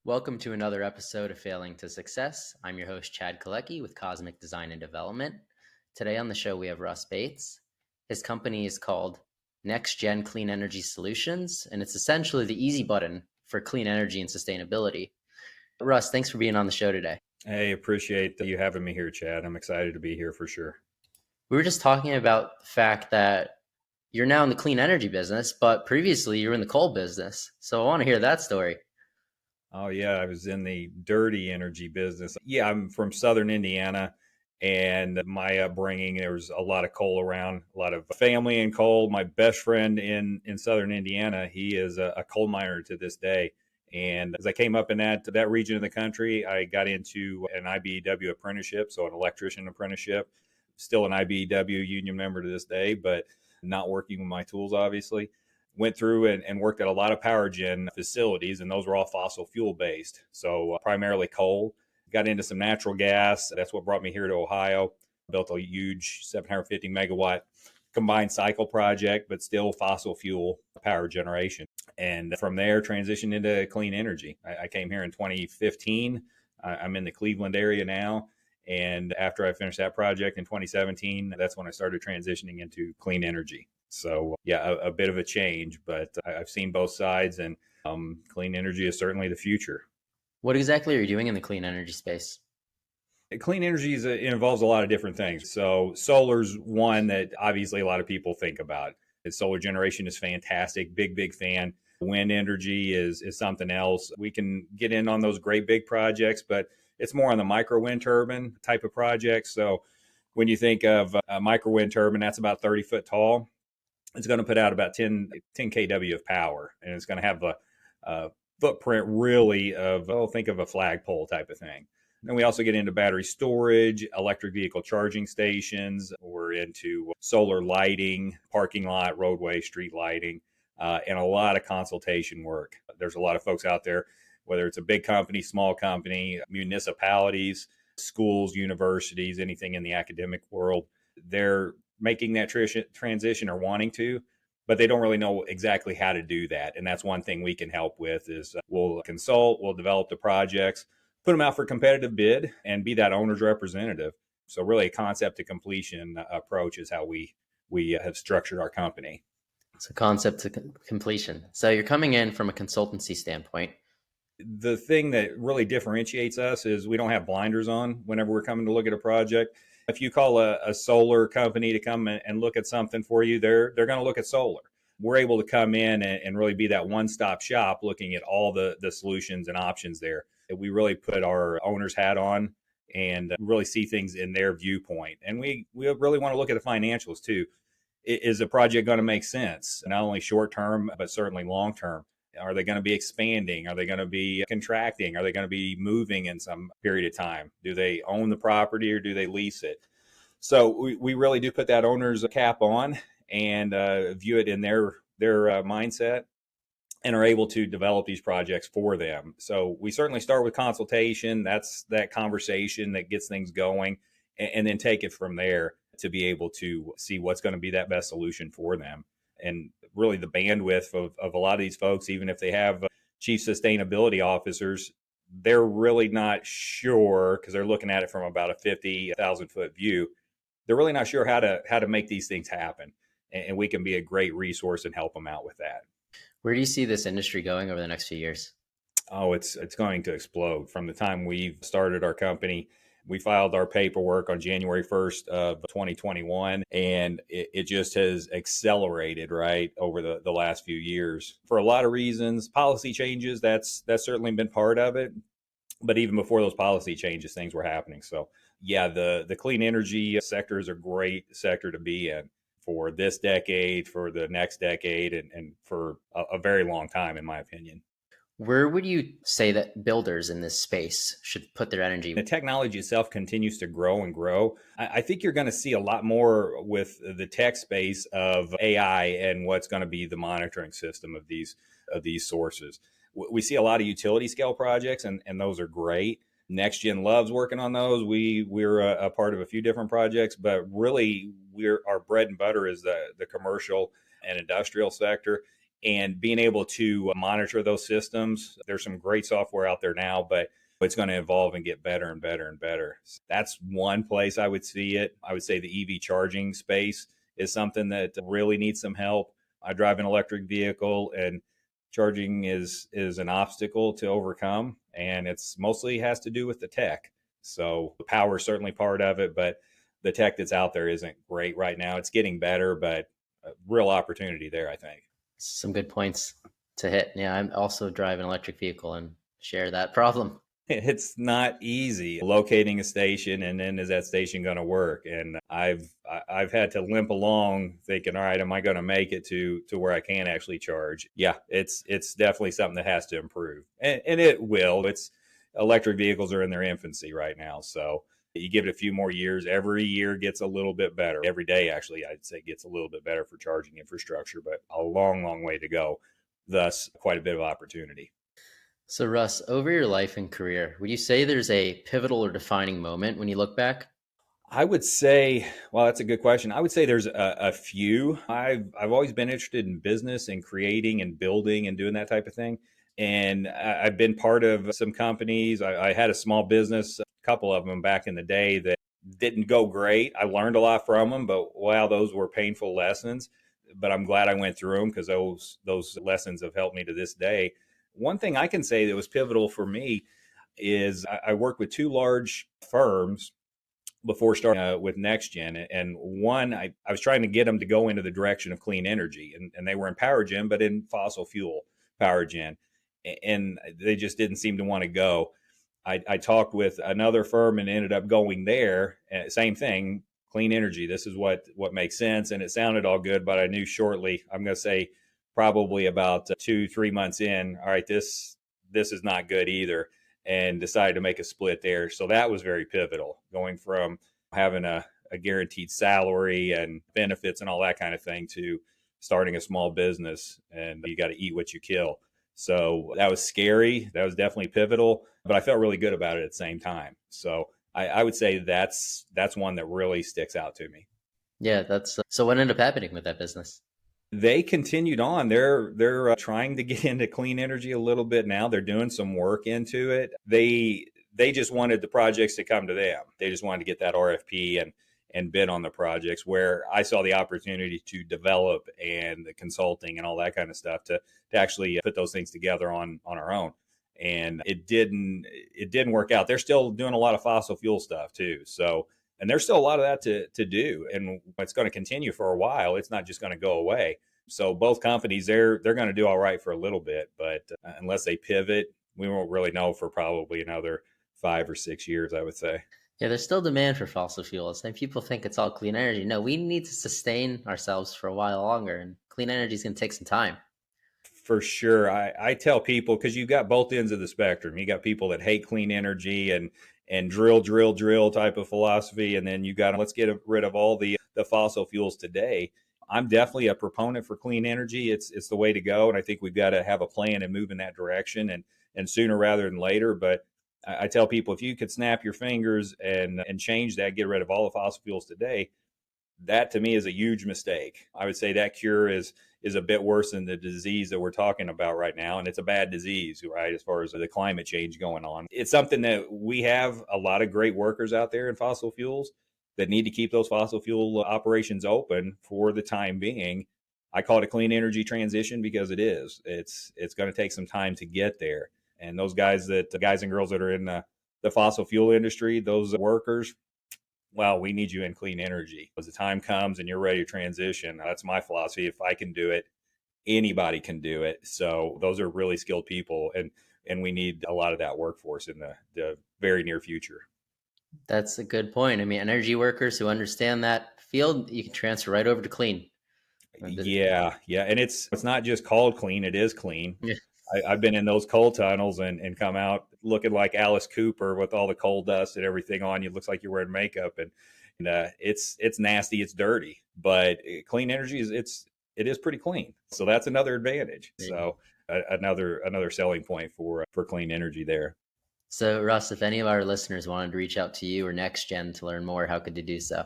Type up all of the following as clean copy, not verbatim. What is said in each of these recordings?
Welcome to another episode of Failing to Success. I'm your host, Chad Kaleky with Cosmic Design and Development. Today on the show, we have Russ Bates. His company is called NXTGEN Clean Energy Solutions, and it's essentially the easy button for clean energy and sustainability. Russ, thanks for being on the show today. Hey, appreciate you having me here, Chad. I'm excited to be here for sure. We were just talking about the fact that you're now in the clean energy business, but previously you were in the coal business. So I want to hear that story. Oh, yeah, I was in the dirty energy business. Yeah, I'm from Southern Indiana, and my upbringing, there was a lot of coal around, a lot of family in coal. My best friend in Southern Indiana, he is a coal miner to this day. And as I came up in that region of the country, I got into an IBEW apprenticeship, so an electrician apprenticeship. Still an IBEW union member to this day, but not working with my tools, obviously. Went through and worked at a lot of power gen facilities, and those were all fossil fuel based. So primarily coal. Got into some natural gas. That's what brought me here to Ohio. Built a huge 750 megawatt combined cycle project, but still fossil fuel power generation. And from there, transitioned into clean energy. I came here in 2015. I'm in the Cleveland area now. And after I finished that project in 2017, that's when I started transitioning into clean energy. So, yeah, a bit of a change, but I've seen both sides, and clean energy is certainly the future. What exactly are you doing in the clean energy space? Clean energy it involves a lot of different things. So, solar's one that obviously a lot of people think about. Solar generation is fantastic, big fan. Wind energy is something else. We can get in on those great big projects, but it's more on the micro wind turbine type of project. So, when you think of a micro wind turbine, that's about 30 foot tall. It's going to put out about 10 kW of power, and it's going to have a footprint really of, think of a flagpole type of thing. Then we also get into battery storage, electric vehicle charging stations. We're into solar lighting, parking lot, roadway, street lighting, and a lot of consultation work. There's a lot of folks out there, whether it's a big company, small company, municipalities, schools, universities, anything in the academic world. They're making that transition or wanting to, but they don't really know exactly how to do that. And that's one thing we can help with is we'll consult, we'll develop the projects, put them out for competitive bid, and be that owner's representative. So really a concept to completion approach is how we have structured our company. It's a concept to completion. So you're coming in from a consultancy standpoint. The thing that really differentiates us is we don't have blinders on whenever we're coming to look at a project. If you call a solar company to come and look at something for you, they're going to look at solar. We're able to come in and really be that one-stop shop looking at all the solutions and options there. We really put our owner's hat on and really see things in their viewpoint. And we really want to look at the financials too. Is a project going to make sense, not only short term, but certainly long term? Are they going to be expanding? Are they going to be contracting? Are they going to be moving in some period of time? Do they own the property or do they lease it? So we really do put that owner's cap on and view it in their mindset and are able to develop these projects for them. So we certainly start with consultation. That's that conversation that gets things going, and then take it from there to be able to see what's going to be that best solution for them. And really the bandwidth of a lot of these folks, even if they have chief sustainability officers, they're really not sure, because they're looking at it from about a 50,000 foot view. They're really not sure how to make these things happen. And we can be a great resource and help them out with that. Where do you see this industry going over the next few years? Oh, it's going to explode. From the time we've started our company, we filed our paperwork on January 1st of 2021, and it just has accelerated right over the last few years for a lot of reasons. Policy changes, that's certainly been part of it. But even before those policy changes, things were happening. So yeah, the clean energy sector is a great sector to be in for this decade, for the next decade, and for a very long time, in my opinion. Where would you say that builders in this space should put their energy? The technology itself continues to grow and grow. I think you're going to see a lot more with the tech space of AI and what's going to be the monitoring system of these sources. We see a lot of utility scale projects, and those are great. NextGen loves working on those. We're a part of a few different projects, but really our bread and butter is the commercial and industrial sector. and being able to monitor those systems. There's some great software out there now, but it's going to evolve and get better and better and better. So that's one place I would see it. I would say the EV charging space is something that really needs some help. I drive an electric vehicle, and charging is an obstacle to overcome, and it's mostly has to do with the tech. So the power is certainly part of it, but the tech that's out there isn't great right now. It's getting better, but a real opportunity there, I think. Some good points to hit. Yeah, I'm also driving an electric vehicle and share that problem. It's not easy locating a station, and then is that station going to work? And I've had to limp along thinking, all right, am I going to make it to where I can actually charge? Yeah, it's definitely something that has to improve, and it will. It's electric vehicles are in their infancy right now, so you give it a few more years. Every year gets a little bit better. Every day, actually, I'd say gets a little bit better for charging infrastructure, but a long, long way to go. Thus, quite a bit of opportunity. So, Russ, over your life and career, would you say there's a pivotal or defining moment when you look back? I would say, well, that's a good question. I would say there's a few. I've always been interested in business and creating and building and doing that type of thing. And I've been part of some companies. I had a small business, a couple of them back in the day that didn't go great. I learned a lot from them, but wow, those were painful lessons. But I'm glad I went through them because those lessons have helped me to this day. One thing I can say that was pivotal for me is I worked with two large firms before starting with NXTGEN. And one, I was trying to get them to go into the direction of clean energy. And they were in power gen, but in fossil fuel power gen. And they just didn't seem to want to go. I talked with another firm and ended up going there. Same thing, clean energy. This is what makes sense. And it sounded all good, but I knew shortly, I'm going to say probably about 2-3 months in, all right, this is not good either, and decided to make a split there. So that was very pivotal, going from having a guaranteed salary and benefits and all that kind of thing to starting a small business, and you got to eat what you kill. So that was scary. That was definitely pivotal, but I felt really good about it at the same time. So I would say that's one that really sticks out to me. Yeah, that's so. What ended up happening with that business? They continued on. They're trying to get into clean energy a little bit now. They're doing some work into it. They just wanted the projects to come to them. They just wanted to get that RFP and bid on the projects, where I saw the opportunity to develop and the consulting and all that kind of stuff to actually put those things together on our own. And it didn't work out. They're still doing a lot of fossil fuel stuff too. So, and there's still a lot of that to do, and it's going to continue for a while. It's not just going to go away. So both companies, they're going to do all right for a little bit, but unless they pivot, we won't really know for probably another 5 or 6 years, I would say. Yeah, there's still demand for fossil fuels, and people think it's all clean energy. No, we need to sustain ourselves for a while longer, and clean energy is going to take some time. For sure. I tell people, because you've got both ends of the spectrum. You got people that hate clean energy and drill type of philosophy. And then you got, let's get rid of all the fossil fuels today. I'm definitely a proponent for clean energy. It's the way to go. And I think we've got to have a plan and move in that direction, and sooner rather than later. But I tell people, if you could snap your fingers and change that, get rid of all the fossil fuels today, that to me is a huge mistake. I would say that cure is a bit worse than the disease that we're talking about right now. And it's a bad disease, right? As far as the climate change going on, it's something that we have a lot of great workers out there in fossil fuels that need to keep those fossil fuel operations open for the time being. I call it a clean energy transition because it is. It's going to take some time to get there. And those guys and girls that are in the fossil fuel industry, those workers, well, we need you in clean energy. As the time comes and you're ready to transition, that's my philosophy. If I can do it, anybody can do it. So those are really skilled people, and we need a lot of that workforce in the very near future. That's a good point. I mean, energy workers who understand that field, you can transfer right over to clean. Yeah, and it's not just called clean; it is clean. Yeah. I've been in those coal tunnels and come out looking like Alice Cooper with all the coal dust and everything on you. It looks like you're wearing makeup, and it's nasty, it's dirty. But clean energy it is pretty clean, so that's another advantage. So another selling point for clean energy there. So, Russ, if any of our listeners wanted to reach out to you or NextGen to learn more, how could they do so?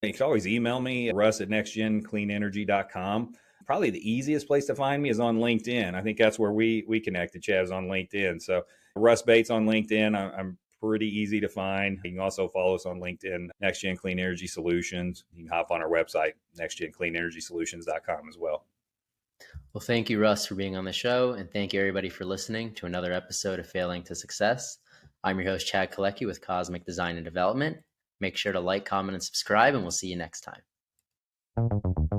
You can always email me, Russ at nextgencleanenergy.com. probably the easiest place to find me is on LinkedIn. I think that's where we connected, Chad, is on LinkedIn. So Russ Bates on LinkedIn. I'm pretty easy to find. You can also follow us on LinkedIn, NXTGEN Clean Energy Solutions. You can hop on our website, nextgencleanenergysolutions.com as well. Well, thank you, Russ, for being on the show, and thank you, everybody, for listening to another episode of Failing to Success. I'm your host, Chad Kaleky with Cosmic Design and Development. Make sure to like, comment, and subscribe, and we'll see you next time.